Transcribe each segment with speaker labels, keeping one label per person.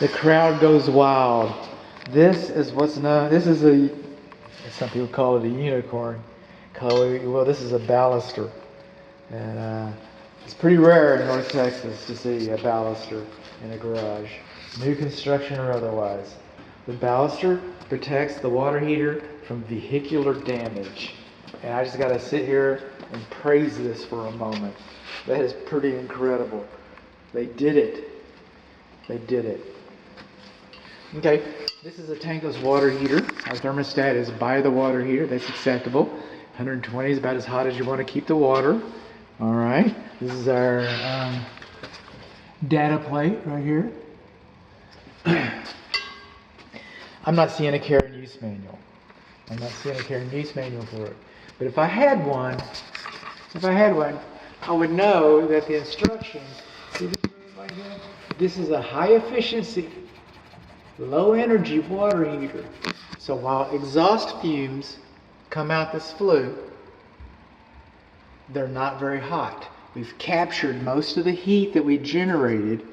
Speaker 1: The crowd goes wild. This is what's known, this is some people call it a unicorn. Well, this is a balluster. And it's pretty rare in North Texas to see a balluster in a garage, new construction or otherwise. The balluster protects the water heater from vehicular damage. And I just got to sit here and praise this for a moment. That is pretty incredible. They did it. They did it. Okay, this is a tankless water heater. Our thermostat is by the water heater. That's acceptable. 120 is about as hot as you want to keep the water. All right, this is our data plate right here. I'm not seeing a care and use manual. I'm not seeing a care and use manual for it. But if I had one, I would know that the instructions, see this right here? This is a high efficiency, low energy water heater. So while exhaust fumes come out this flue, they're not very hot. We've captured most of the heat that we generated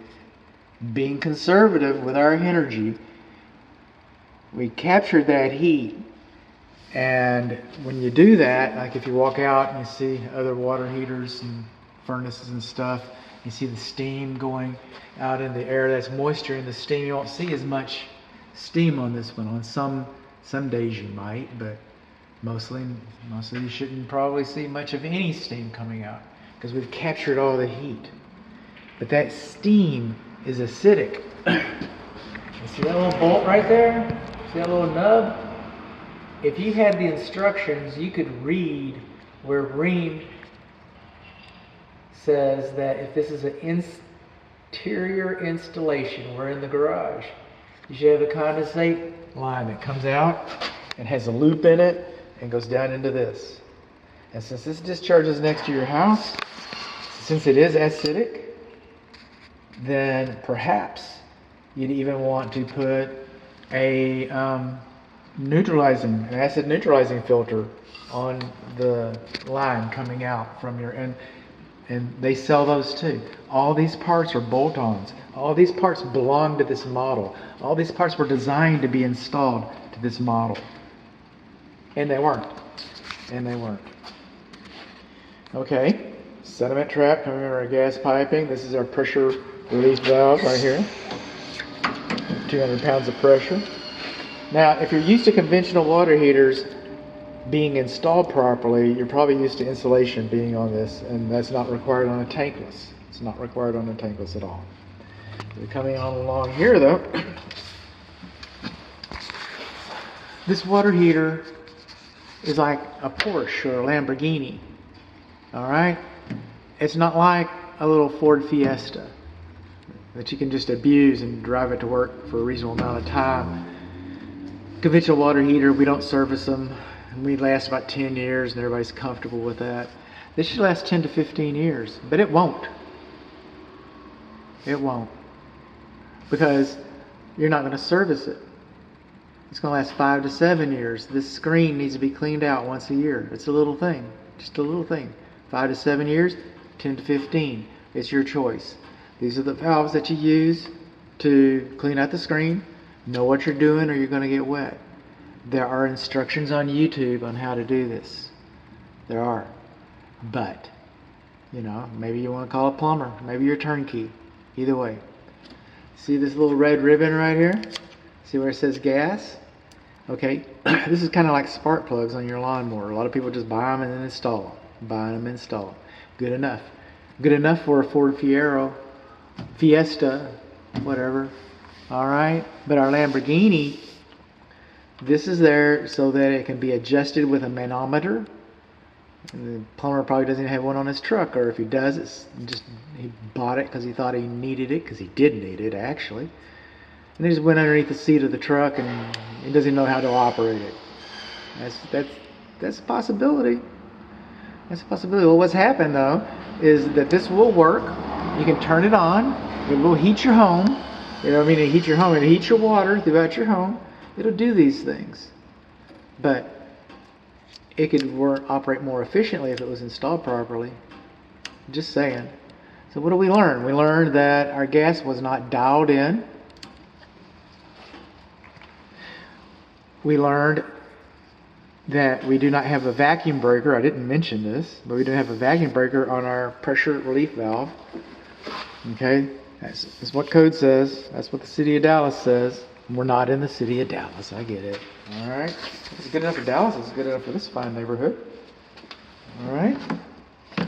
Speaker 1: being conservative with our energy. We captured that heat. And when you do that, like if you walk out and you see other water heaters and furnaces and stuff, you see the steam going out in the air, that's moisture in the steam. You won't see as much steam on this one. On some days you might, but mostly you shouldn't probably see much of any steam coming out because we've captured all the heat. But that steam is acidic. You see that little bolt right there? See that little nub? If you had the instructions, you could read where Ream says that if this is an interior installation, we're in the garage, you should have a condensate line that comes out and has a loop in it and goes down into this. And since this discharges next to your house, since it is acidic, then perhaps you'd even want to put a an acid neutralizing filter on the line coming out from your end. And they sell those too. All these parts are bolt-ons. All these parts belong to this model. All these parts were designed to be installed to this model. And they weren't. Okay, sediment trap coming in our gas piping. This is our pressure relief valve right here. 200 pounds of pressure. Now, if you're used to conventional water heaters being installed properly, you're probably used to insulation being on this, and that's not required on a tankless. It's not required on a tankless at all. We're coming on along here though. This water heater is like a Porsche or a Lamborghini. All right? It's not like a little Ford Fiesta that you can just abuse and drive it to work for a reasonable amount of time. Conventional water heater, we don't service them. We last about 10 years and everybody's comfortable with that. This should last 10 to 15 years, but it won't. It won't. Because you're not going to service it. It's going to last 5 to 7 years. This screen needs to be cleaned out once a year. It's a little thing. Just a little thing. 5 to 7 years, 10 to 15. It's your choice. These are the valves that you use to clean out the screen. Know what you're doing or you're going to get wet. There are instructions on YouTube on how to do this. There are. But, maybe you want to call a plumber. Maybe you're turnkey. Either way. See this little red ribbon right here? See where it says gas? Okay, this is kind of like spark plugs on your lawnmower. A lot of people just buy them and then install them. Buy them and install them. Good enough. Good enough for a Ford Fiesta, whatever. All right, but our Lamborghini, this is there so that it can be adjusted with a manometer. And the plumber probably doesn't have one on his truck, or if he does, it's just he bought it because he thought he needed it, because he did need it actually. And he just went underneath the seat of the truck and he doesn't know how to operate it. That's a possibility. That's a possibility. Well, what's happened though is that this will work. You can turn it on. It will heat your home. It'll heat your home. It'll heat your water throughout your home. It'll do these things. But it could operate more efficiently if it was installed properly. Just saying. So what do we learn? We learned that our gas was not dialed in. we learned that we do not have a vacuum breaker. I didn't mention this, but we do have a vacuum breaker on our pressure relief valve. Okay, that's what code says. That's what the city of Dallas says. We're not in the city of Dallas. I get it. All right, it's good enough for Dallas. It's good enough for this fine neighborhood. All right.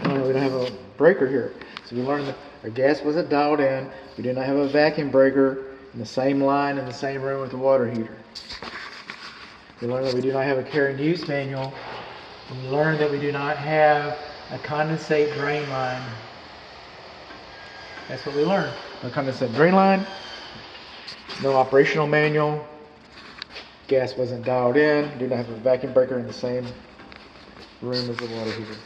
Speaker 1: Oh, we don't have a breaker here. So we learned that our gas wasn't dialed in. We do not have a vacuum breaker in the same line in the same room with the water heater. We learned that we do not have a care and use manual. And we learned that we do not have a condensate drain line. That's what we learned. No condensate drain line, no operational manual, gas wasn't dialed in, do not have a vacuum breaker in the same room as the water heater.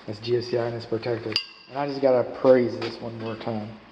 Speaker 1: That's GFCI and it's protected. And I just gotta praise this one more time.